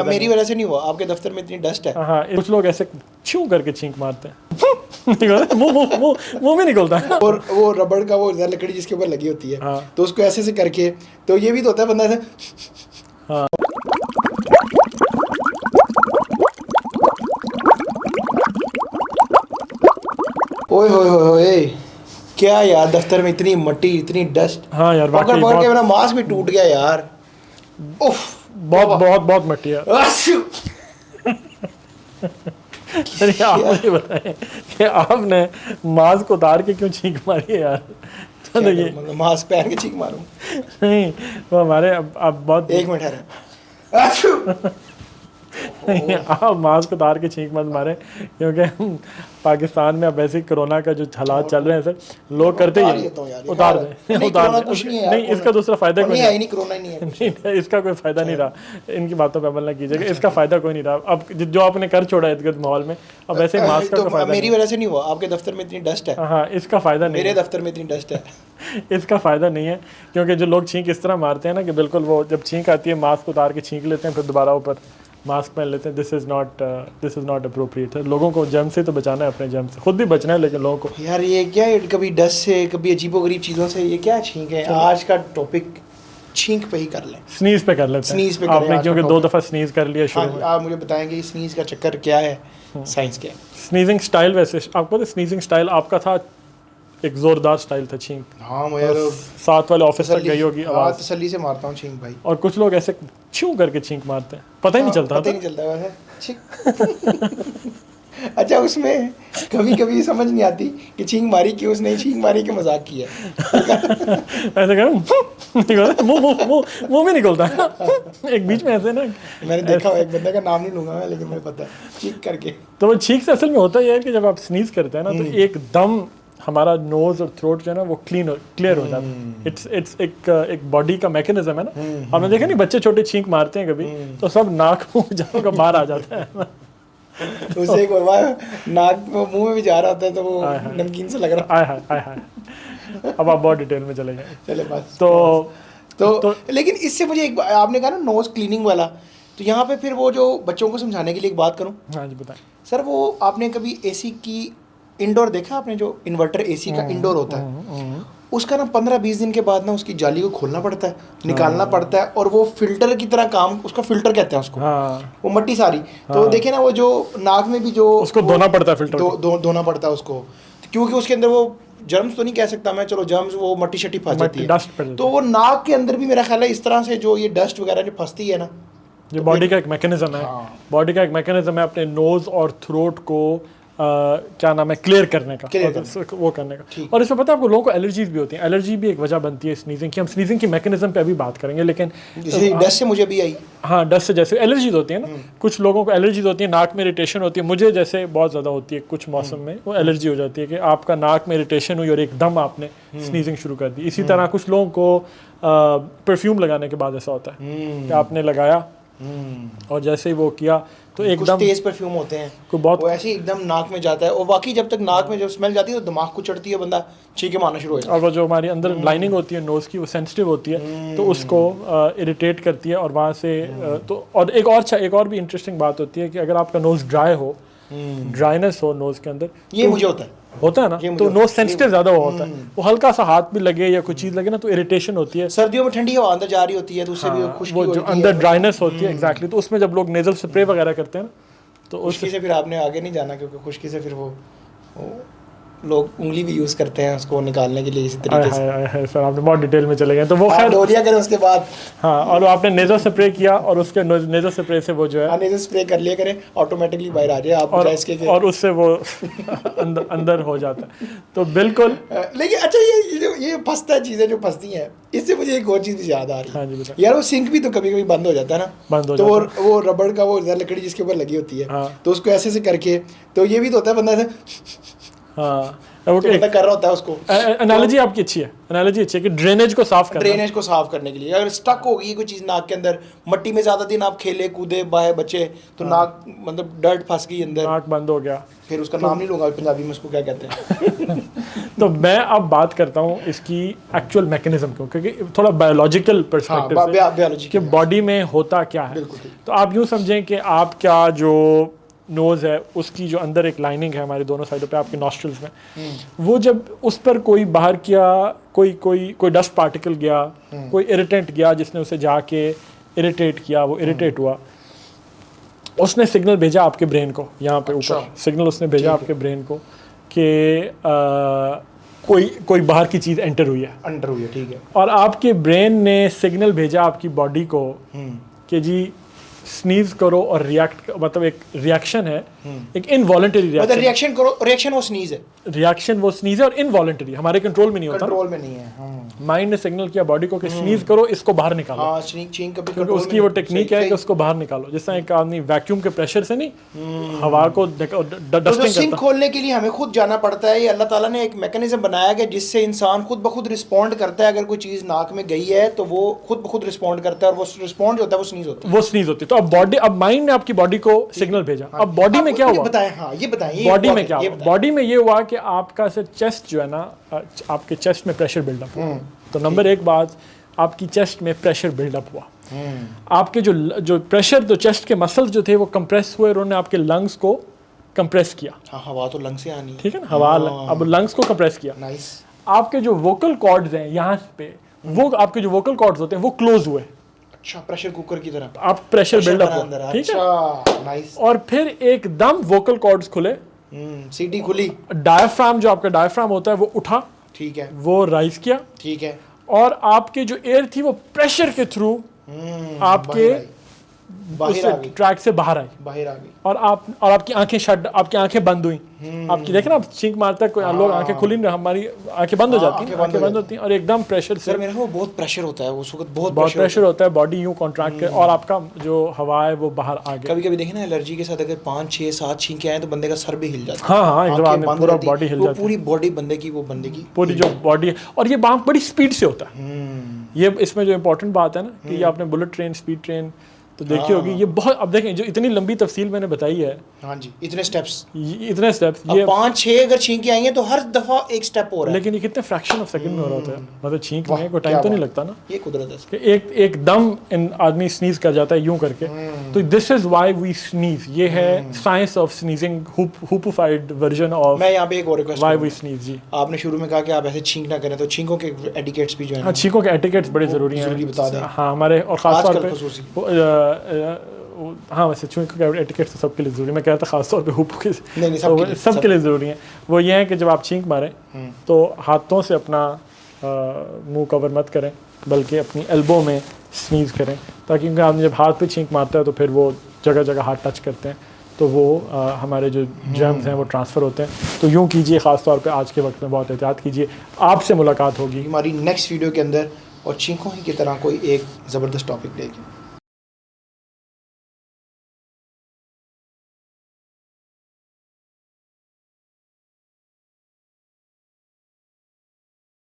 मेरी वजह से नहीं हुआ, आपके दफ्तर में इतनी डस्ट है। हाँ, कुछ लोग ऐसे छू करके छींक मारते हैं मुंह में निकलता है। और वो रबड़ का वो लकड़ी जिसके ऊपर लगी होती है, हाँ। तो उसको ऐसे से करके, तो ये भी तो होता है बंदा ऐसे। हाँ। ओए होए होए होए, क्या यार, दफ्तर में इतनी मट्टी, इतनी डस्ट। हाँ यार, पकड़ वाकई पकड़ के मेरा बहुत मास्क भी टूट गया यार। उफ, बहुत बहुत बहुत मट्टी है। आशु। अरे आप मुझे बताएं कि आपने मास्क उतार के क्यों छींक मारी है यार? तो ये मतलब मास्क पहन के चीख मारूं? नहीं, वो हमारे अब बहुत एक मिनट है। आशु। नहीं, आप मास्क उतार के छींक मत मारें, क्योंकि पाकिस्तान में अब वैसे ही कोरोना का जो हालात चल रहे हैं सर, लोग करते ही उतार दें उतार दें। नहीं, इसका दूसरा फायदा कोई नहीं, नहीं, कोरोना नहीं है। नहीं, इसका कोई फायदा नहीं रहा। इनकी बातों पे अमल ना कीजिएगा, इसका फायदा कोई नहीं रहा। अब जो आपने कर छोड़ा इर्द गिर्द माहौल में, अब वैसे ही मास्क का फायदा मेरी वजह से नहीं हुआ, आपके दफ्तर में इतनी डस्ट है। हाँ, इसका फायदा नहीं मेरे है। दफ्तर में इतनी डस्ट है। इसका फायदा नहीं है, क्योंकि जो लोग छींक इस तरह मारते हैं ना कि बिल्कुल वो जब छींक आती है मास्क उतार के छींक लेते हैं, फिर दोबारा ऊपर मास्क पहन लेते हैं। दिस इज़ नॉट अप्रोप्रिएट है। लोगों को जर्म से तो बचाना है, अपने जर्म से खुद भी बचना है, लेकिन लोगों को यार ये क्या है, कभी डस्ट से, कभी अजीबोगरीब चीज़ों से, ये क्या छींक है? आज का टॉपिक छींक पे ही कर लें। स्नीज पे कर लेते हैं। स्नीज पे करें आपने आज क्योंकि का 2 topic। दफ़ा स्नीज कर लिया शुरू हाँ, में। आप मुझे बताएंगे स्नीज का चक्कर क्या है, साइंस क्या है? स्नीजिंग स्टाइल, वैसे आपको तो स्नीजिंग स्टाइल आपका था, एक ज़ोरदार स्टाइल था छींक। हाँ, मुझे तो साथ वाले ऑफिस तक गई होगी आवाज़। तसल्ली से मारता हूँ छींक भाई। और कुछ लोग ऐसे छू करके छींक मारते हैं, पता ही नहीं चलता। पता ही नहीं चलता वैसे छींक। अच्छा, उसमें कभी कभी समझ नहीं आती कि छींक मारी क्यों, उसने छींक मारी कि मजाक किया। ऐसे कर मुंह में निकलता है एक बीच में ऐसे ना। मैंने देखा एक बंदे का नाम नहीं लूंगा मैं, लेकिन मुझे पता है छींक करके। तो वो छींक से असल में होता ही है कि जब आप स्नीज करते हैं ना, तो एकदम हमारा नोज और थ्रोट जो है ना वो क्लियर हो जाता है। इट्स एक बॉडी का मैकेनिज्म है ना। आपने देखा नहीं, बच्चे छोटे छींक मारते हैं कभी, तो सब नाक मुंह जाओ का बाहर आ जाता है। उससे एक नाक मुंह में भी जा रहा होता है, तो वो नमकीन से लग रहा है। आय हाय। अब आप बहुत डिटेल में चले गए। चले बस। तो लेकिन इससे मुझे एक, आपने कहा ना नोज क्लीनिंग वाला, तो यहाँ पे फिर वो जो बच्चों को समझाने के लिए एक बात करूँ। हाँ जी, बताएं सर, वो आपने कभी एसी की इंडोर देखा आपने, जो इन्वर्टर एसी का इंडोर होता है, उसका ना 15-20 दिन के बाद ना उसकी जाली को खोलना पड़ता है, निकालना पड़ता है, और वो फिल्टर की तरह काम, उसका फिल्टर कहते हैं उसको। हाँ। वो मट्टी सारी, तो देखे ना वो जो नाक में भी जो उसको धोना पड़ता है, फिल्टर धोना पड़ता है उसको, क्योंकि उसके अंदर वो जर्म्स तो नहीं कह सकता मैं, चलो जर्म्स, वो मट्टी शट्टी फंस जाती है, डस्ट पड़, तो वो नाक के अंदर भी मेरा ख्याल है इस तरह से जो ये डस्ट वगैरह जो फंसती है ना, ये बॉडी का एक मैकेनिज्म है। बॉडी का एक मैकेनिज्म है अपने नोज और थ्रोट को क्या नाम है, क्लियर करने का, वो करने का। और इसमें पता है आपको, लोगों को एलर्जीज भी होती हैं। एलर्जी भी एक वजह बनती है स्नीजिंग की। हम स्नीजिंग की मैकेनिज्म पे अभी बात करेंगे, लेकिन डस्ट से मुझे भी आई। हाँ, डस्ट से जैसे एलर्जीज होती है ना, कुछ लोगों को एलर्जीज होती है, नाक में इरिटेशन होती है। मुझे जैसे बहुत ज़्यादा होती है कुछ मौसम में, वो एलर्जी हो जाती है कि आपका नाक में इरिटेशन हुई और एकदम आपने स्नीजिंग शुरू कर दी। इसी तरह कुछ लोगों को परफ्यूम लगाने के बाद ऐसा होता है कि आपने लगाया और जैसे ही वो किया तो एकदम तेज परफ्यूम होते हैं, बहुत वो ऐसे एकदम नाक में जाता है, और बाकी जब तक नाक में जब स्मेल जाती है तो दिमाग को चढ़ती है, बंदा छींके मारना शुरू हो जाता है। और वो जो हमारी अंदर लाइनिंग होती है नोज़ की, वो सेंसिटिव होती है, तो उसको इरिटेट करती है, और वहाँ से तो और एक और भी इंटरेस्टिंग बात होती है कि अगर आपका नोज़ ड्राई हो, ड्राइनेस हो नोज़ के अंदर, ये मुझे होता है ना, तो नोज सेंसिटिव ज़्यादा होता है। वो हल्का सा हाथ भी लगे या कोई चीज़ लगे ना, तो इरिटेशन होती है। सर्दियों में ठंडी हवा अंदर जा रही होती है, तो उससे भी खुश्की वो जो अंदर ड्राइनेस होती है, एग्जैक्टली। तो उसमें जब लोग नेजल स्प्रे वगैरह करते हैं ना, तो खुश्की से फिर आपने आगे नहीं जाना, क्योंकि खुश्की से फिर वो लोग उंगली भी यूज़ करते हैं उसको निकालने के लिए इसी तरीके से। सर आपने बहुत डिटेल में चले गए, तो वो खैर डोलिया करें उसके बाद। हाँ, और आपने नेजल स्प्रे किया, और उसके नेजल स्प्रे से वो जो है नेजल स्प्रे कर लिया करें, ऑटोमेटिकली बाहर आ जाए आप, और उससे वो अंदर हो जाता है, तो बिल्कुल। लेकिन अच्छा, ये फंसता है, चीज़ें जो फंसती हैं, इससे मुझे एक और चीज़ याद आ रही है। हाँ जी, यार, वो सिंक भी तो कभी कभी बंद हो जाता है ना, बंद हो तो वो रबड़ का वो लकड़ी जिसके ऊपर लगी होती है, तो उसको ऐसे से करके, तो ये भी तो होता है बंदा ऐसे। हाँ तो ओके, बंदा कर रहा होता है उसको, एनालॉजी आपकी अच्छी है, एनालॉजी अच्छी है कि ड्रेनेज को साफ करना। ड्रेनेज को साफ करने के लिए। अगर स्टक हो गई कोई चीज़ नाक के अंदर, मट्टी में ज़्यादा दिन आप खेले कूदे बाहे बचे, तो नाक मतलब डर्ट फंस गई अंदर, नाक बंद हो गया। फिर उसका नाम नहीं लूँगा पंजाबी में, उसको क्या कहते हैं। तो मैं अब बात करता हूँ इसकी एक्चुअल मैकेनिज्म को, क्योंकि थोड़ा बायोलॉजिकल पर्सपेक्टिव से बायोलॉजी कि बॉडी में होता क्या है। बिल्कुल ठीक। तो आप यूँ समझें कि आपका जो नोज़ है उसकी जो अंदर एक लाइनिंग है हमारी दोनों साइडों पे आपके नॉस्ट्रल्स में, वो जब उस पर कोई बाहर किया कोई डस्ट पार्टिकल गया, कोई इरिटेंट गया जिसने उसे जाके इरिटेट किया, वो इरिटेट हुआ, उसने सिग्नल भेजा आपके ब्रेन को, यहाँ पे अच्छा। ऊपर सिग्नल उसने भेजा आपके ब्रेन को कि कोई बाहर की चीज़ एंटर हुई है, अंडर हुई है, ठीक है। और आपके ब्रेन ने सिग्नल भेजा आपकी बॉडी को कि जी स्नीज करो और रिएक्ट, मतलब एक रिएक्शन है, एक इनवॉलंटरी मतलब रिएक्शन, रिएक्शन करो, रिएक्शन वो स्नीज है, रिएक्शन वो स्नीज है और इनवॉलंटरी हमारे कंट्रोल में नहीं होता। कंट्रोल में नहीं है। माइंड ने सिग्नल किया बॉडी को कि स्नीज करो, इसको बाहर निकालो। हाँ, छींक कभी क्योंकि उसकी वो टेक्निक है कि उसको बाहर निकालो, जिस तरह एक आदमी वैक्यूम के प्रेशर से नहीं हवा को डस्टिंग सिंक करता। खोलने के लिए हमें खुद जाना पड़ता है। ये अल्लाह ताला ने एक मैकेनिज्म बनाया है जिससे इंसान खुद ब खुद रिस्पॉन्ड करता है। अगर कोई चीज़ नाक में गई है तो वो खुद ब खुद रिस्पॉन्ड करता है, और वो रिस्पॉन्ड होता है वो स्नीज होता है। वो स्नीज होती है। तो अब बॉडी, अब माइंड ने आपकी बॉडी को सिग्नल भेजा, अब बॉडी में क्या हुआ बताएं। हाँ, ये बताएं, बॉडी में क्या हुआ? बॉडी में ये हुआ कि आपका से चेस्ट जो है ना, आपके चेस्ट में प्रेशर बिल्डअप हुआ। तो नंबर एक बात, आपकी चेस्ट में प्रेशर बिल्डअप हुआ। आपके जो प्रेशर, जो चेस्ट के मसल्स जो थे वो कंप्रेस हुए, उन्होंने आपके लंग्स को कंप्रेस किया। हाँ, हवा तो लंग से आनी है, ठीक है ना, हवा अब लंग्स को कंप्रेस किया। नाइस। आपके जो वोकल कॉर्ड्स हैं यहाँ पे, वो आपके जो वोकल कॉर्ड्स होते हैं वो क्लोज हुए। अच्छा, प्रेशर कुकर की तरह आप प्रेशर बिल्डअप हुआ, ठीक है। अच्छा, नाइस। और फिर एकदम वोकल कॉर्ड्स खुले, सीटी खुली, डायफ्राम, जो आपका डायफ्राम होता है वो उठा, ठीक है, वो राइज किया, ठीक है। और आपके जो एयर थी वो प्रेशर के थ्रू आपके बाहर आ गई, ट्रैक से बाहर आई, बाहर आ गई। और आपकी आंखें आपकी आंखें बंद हुई। आपकी देखें ना, आप छींक मारता है कोई, लोग आंखें खुली नहीं, हमारी आंखें बंद हो जाती हैं, आंखें बंद होती हैं, और एकदम प्रेशर से, सर मेरे को बहुत प्रेशर होता है उस वक्त, बहुत प्रेशर होता है, बॉडी यूं कॉन्ट्रैक्ट कर, और आपका जो हवा है वो बाहर आ गया। कभी कभी देखें ना, एलर्जी के साथ अगर 5 6 7 छींके आए तो बंदे का सर भी हिल जाता है। हाँ हाँ, एकदम आदमी पूरा बॉडी हिल जाती है, पूरी बॉडी बंदे की, वो बंदे की पूरी जो बॉडी है, और ये बात बड़ी स्पीड से होता है। ये इसमें जो इम्पोर्टेंट बात है ना कि ये आपने बुलेट ट्रेन, स्पीड ट्रेन तो देखी होगी, ये बहुत, अब देखें जो इतनी लंबी तफसील मैंने बताई है। हाँ जी, इतने स्टेप्स, इतने स्टेप्स, ये 5 6 अगर छींके आएंगे तो हर दफा एक स्टेप हो रहा है। लेकिन ये कितने फ्रैक्शन ऑफ सेकंड में हो रहा होता है, मतलब छींक में कोई टाइम तो नहीं लगता ना, ये कुदरत है कि एक दम इन आदमी स्नीज कर जाता है यूं करके। तो this is why we sneeze, ये है साइंस ऑफ स्नीजिंग, हुपिफाइड वर्जन ऑफ मैं यहाँ पे एक और रिक्वेस्ट, व्हाई वी स्नीज। जी, आपने शुरू में कहा कि आप ऐसे छींक ना करें, तो छींकों के एटिकेट्स भी जो है हाँ, छींकों के एटिकेट्स बड़े ज़रूरी हैं, बता दें। हाँ हमारे, और ख़ास तौर आजकल पे खुसूसी। हाँ, वैसे छींकों के एटिकेट्स तो सबके लिए ज़रूरी, मैं कहता ख़ास तौर पे हुपू के नहीं, सबके लिए ज़रूरी है। वो ये है कि जब आप छींक मारें तो हाथों से अपना मुंह कवर मत करें, बल्कि अपनी एल्बो में स्नीज करें, ताकि आदमी जब हाथ पे छींक मारता है तो फिर वो जगह जगह हाथ टच करते हैं, तो वो हमारे जो जर्म्स हैं वो ट्रांसफ़र होते हैं। तो यूँ कीजिए, ख़ास तौर पे आज के वक्त में बहुत एहतियात कीजिए। आपसे मुलाकात होगी हमारी नेक्स्ट वीडियो के अंदर, और छींकों की तरह कोई एक ज़बरदस्त टॉपिक लेके।